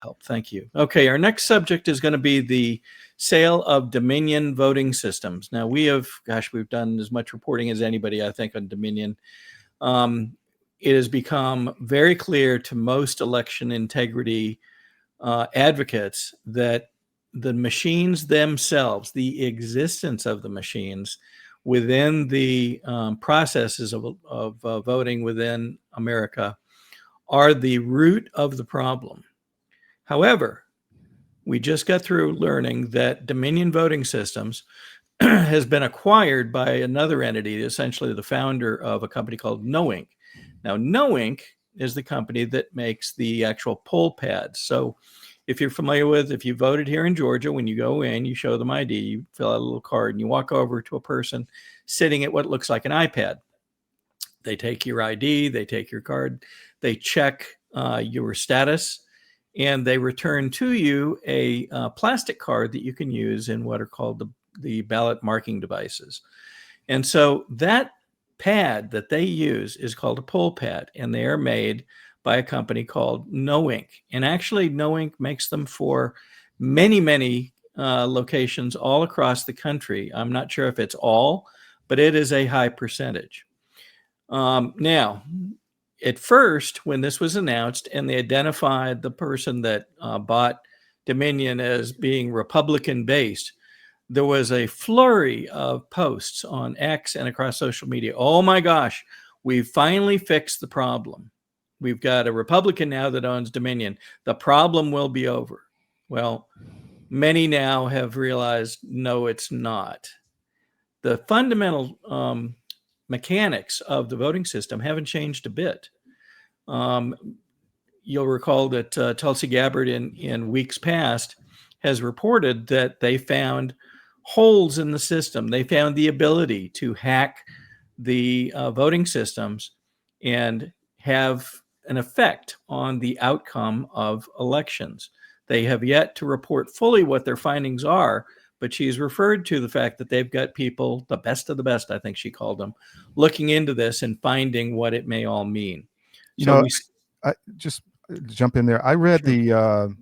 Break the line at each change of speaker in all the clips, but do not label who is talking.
Help. Thank you. Okay, our next subject is going to be the sale of Dominion voting systems. Now, we've done as much reporting as anybody, I think, on Dominion. Um, it has become very clear to most election integrity advocates that the machines themselves, the existence of the machines within the processes of voting within America are the root of the problem. However, we just got through learning that Dominion Voting Systems has been acquired by another entity, essentially the founder of a company called Knowink. Now, Knowink is the company that makes the actual poll pads. So if you're familiar with, if you voted here in Georgia, when you go in, you show them ID, you fill out a little card, and you walk over to a person sitting at what looks like an iPad. They take your ID, they take your card, they check your status, and they return to you a plastic card that you can use in what are called the ballot marking devices. And so that pad that they use is called a poll pad, and they are made by a company called Knowink. And actually, Knowink makes them for many, many locations all across the country. I'm not sure if it's all, but it is a high percentage. Now, at first, when this was announced and they identified the person that bought Dominion as being Republican based, there was a flurry of posts on X and across social media. Oh my gosh, we've finally fixed the problem. We've got a Republican now that owns Dominion. The problem will be over. Well, many now have realized, no, it's not. The fundamental mechanics of the voting system haven't changed a bit. You'll recall that Tulsi Gabbard in weeks past has reported that they found holes in the system. They found the ability to hack the voting systems and have an effect on the outcome of elections. They have yet to report fully what their findings are, but she's referred to the fact that they've got people, the best of the best, I think she called them, looking into this and finding what it may all mean.
You
So
know, I just jump in there. I read
Sure.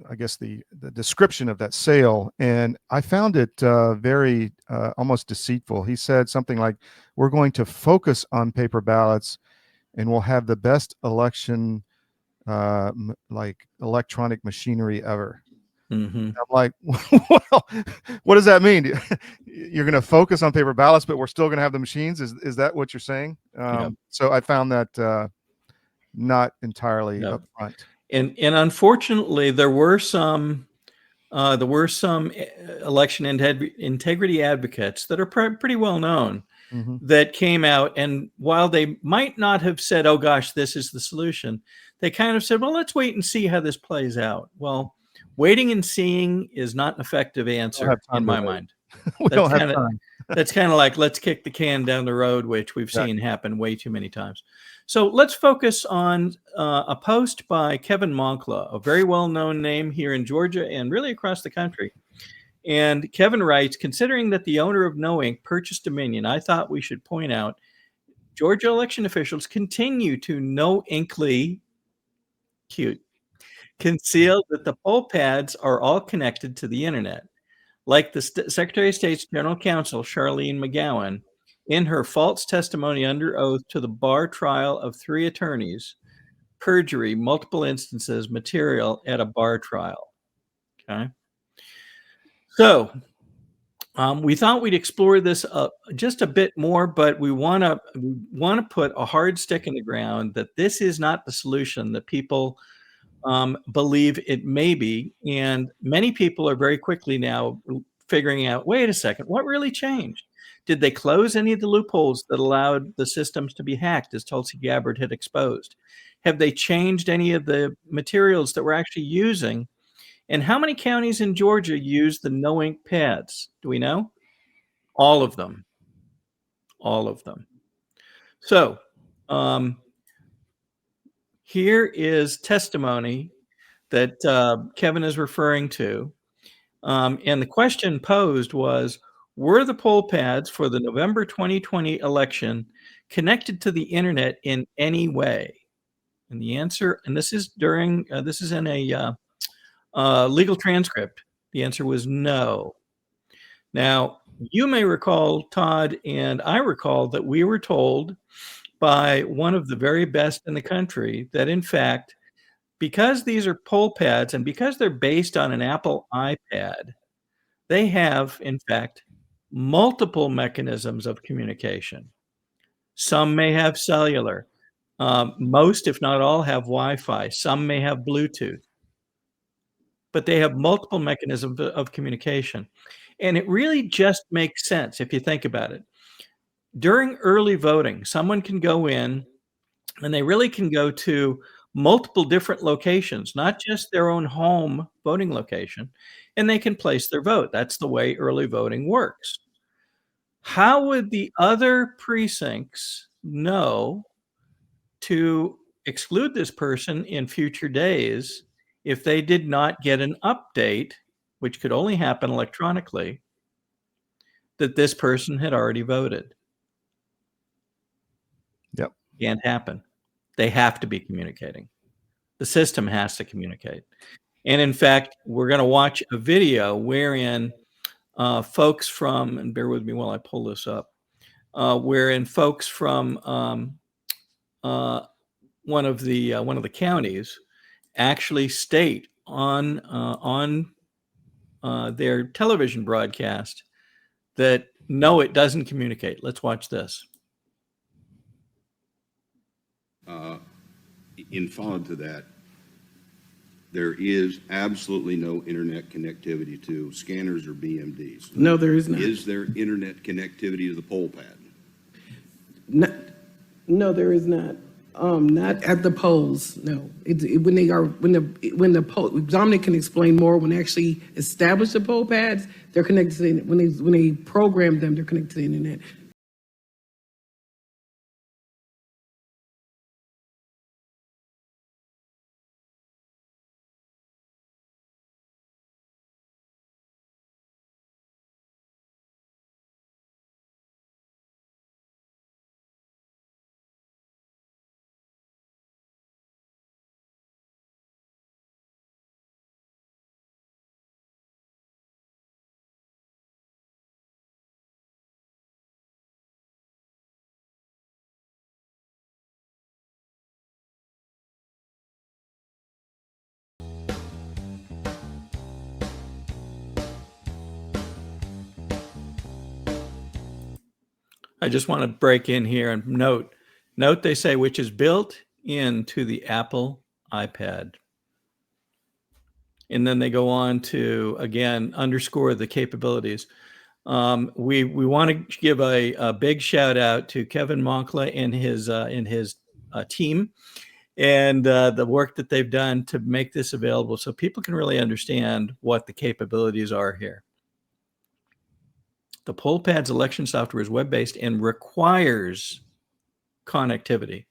I guess the description of that sale, and I found it very almost deceitful. He said something like, "We're going to focus on paper ballots, and we'll have the best election like electronic machinery ever."
Mm-hmm.
I'm like, well, what does that mean? You're going to focus on paper ballots, but we're still going to have the machines? Is that what you're saying?
Yep.
So I found that not entirely
Yep.
upfront.
And unfortunately, there were some election integrity advocates that are pretty well known
Mm-hmm.
that came out, and while they might not have said, "Oh gosh, this is the solution," they kind of said, "Well, let's wait and see how this plays out." Well, waiting and seeing is not an effective answer in my mind.
We
That's
don't have
kind of
time.
that's kind of like, let's kick the can down the road, which we've
Exactly.
seen happen way too many times. So let's focus on a post by Kevin Moncla, a very well-known name here in Georgia and really across the country. And Kevin writes, considering that the owner of Knowink purchased Dominion, I thought we should point out Georgia election officials continue to knowingly conceal that the poll pads are all connected to the internet. Like the Secretary of State's General Counsel, Charlene McGowan, in her false testimony under oath to the bar trial of 3 attorneys, perjury, multiple instances, material at a bar trial. Okay. So we thought we'd explore this just a bit more, but we want to put a hard stick in the ground that this is not the solution that people believe it may be. And many people are very quickly now figuring out, wait a second, what really changed? Did they close any of the loopholes that allowed the systems to be hacked, as Tulsi Gabbard had exposed? Have they changed any of the materials that we're actually using? And how many counties in Georgia use the Knowink pads? Do we know? All of them. All of them. So here is testimony that Kevin is referring to. And the question posed was, were the poll pads for the November 2020 election connected to the internet in any way? And the answer, and this is during, this is in a legal transcript. The answer was no. Now, you may recall, Todd, and I recall that we were told by one of the very best in the country that, in fact, because these are poll pads and because they're based on an Apple iPad, they have, in fact, multiple mechanisms of communication. Some may have cellular. Most, if not all, have Wi-Fi. Some may have Bluetooth, but they have multiple mechanisms of communication. And it really just makes sense if you think about it. During early voting, someone can go in and they really can go to multiple different locations, not just their own home voting location, and they can place their vote. That's the way early voting works. How would the other precincts know to exclude this person in future days if they did not get an update, which could only happen electronically, that this person had already voted?
Yep.
Can't happen. They have to be communicating. The system has to communicate. And in fact, we're going to watch a video wherein folks from, and bear with me while I pull this up, wherein folks from one of the counties actually state on their television broadcast that no, it doesn't communicate. Let's watch this.
In follow to that, there is absolutely no internet connectivity to scanners or BMDs.
No, there is not.
Is there internet connectivity to the poll pad?
No, there is not. Not at the polls. No, when the poll. Dominic can explain more. When they actually establish the poll pads, they're connected to the, when they program them, they're connected to the internet.
I just want to break in here and note they say, which is built into the Apple iPad. And then they go on to, again, underscore the capabilities. We want to give a big shout out to Kevin Moncla and his team, and the work that they've done to make this available so people can really understand what the capabilities are here. The PollPads election software is web-based and requires connectivity.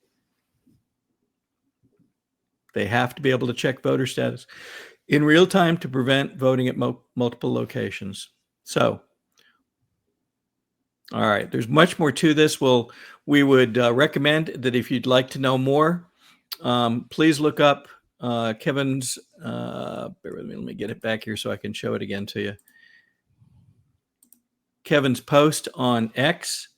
They have to be able to check voter status in real time to prevent voting at multiple locations. So, all right, there's much more to this. We would recommend that if you'd like to know more, please look up Kevin's, bear with me, let me get it back here so I can show it again to you. Kevin's post on X,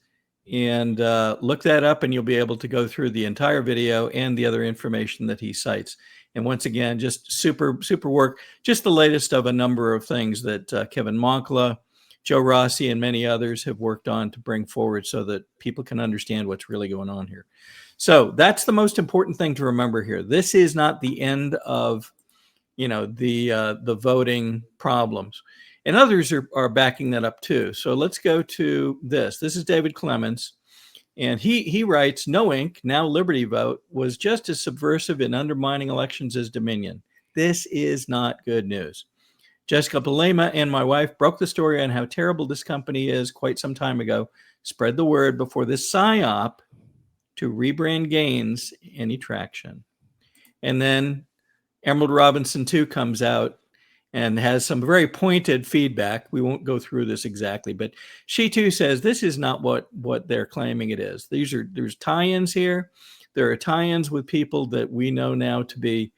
and look that up and you'll be able to go through the entire video and the other information that he cites. And once again, just super work, just the latest of a number of things that Kevin Moncla, Joe Rossi, and many others have worked on to bring forward so that people can understand what's really going on here. So that's the most important thing to remember here. This is not the end of, the voting problems. And others are backing that up too. So let's go to this. This is David Clements. And he writes, Knowink, now Liberty Vote, was just as subversive in undermining elections as Dominion. This is not good news. Jessica Palema and my wife broke the story on how terrible this company is quite some time ago. Spread the word before this psyop to rebrand gains any traction. And then Emerald Robinson 2 comes out and has some very pointed feedback. We won't go through this exactly, but she too says this is not what they're claiming it is. There's tie-ins here. There are tie-ins with people that we know now to be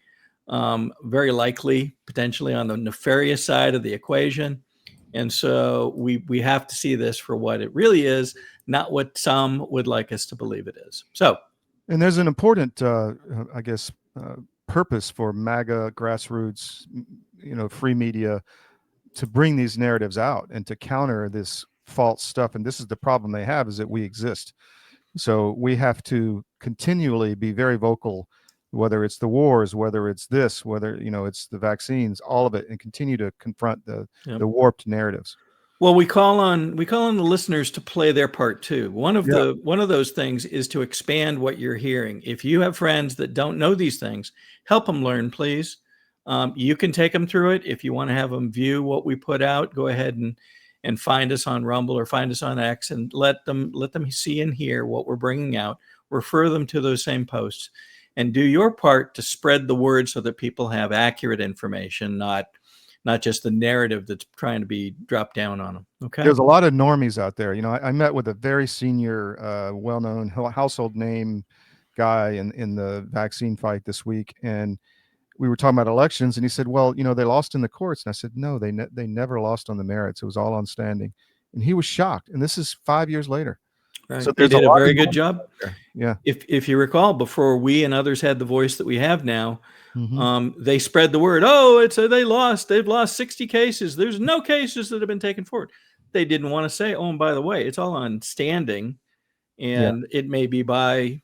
very likely, potentially on the nefarious side of the equation. And so we have to see this for what it really is, not what some would like us to believe it is. So,
and there's an important, I guess, purpose for MAGA grassroots, free media, to bring these narratives out and to counter this false stuff. And this is the problem they have, is that we exist. So we have to continually be very vocal, whether it's the wars, whether it's this, whether it's the vaccines, all of it, and continue to confront the warped narratives.
Well, we call on the listeners to play their part too. One of those things is to expand what you're hearing. If you have friends that don't know these things, help them learn, please. You can take them through it. If you want to have them view what we put out, go ahead and find us on Rumble or find us on X, and let them see and hear what we're bringing out. Refer them to those same posts, and do your part to spread the word so that people have accurate information, not just the narrative that's trying to be dropped down on them. Okay.
There's a lot of normies out there. I met with a very senior, well-known household name guy in the vaccine fight this week, and we were talking about elections, and he said, well, they lost in the courts. And I said, no, they never lost on the merits. It was all on standing. And he was shocked. And this is 5 years later.
Right.
So
they did a very good job.
Yeah.
If you recall, before we and others had the voice that we have now, they spread the word. Oh, they've lost 60 cases. There's no cases that have been taken forward. They didn't want to say, oh, and by the way, it's all on standing. And it may be by,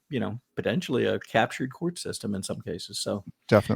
potentially a captured court system in some cases. So
definitely.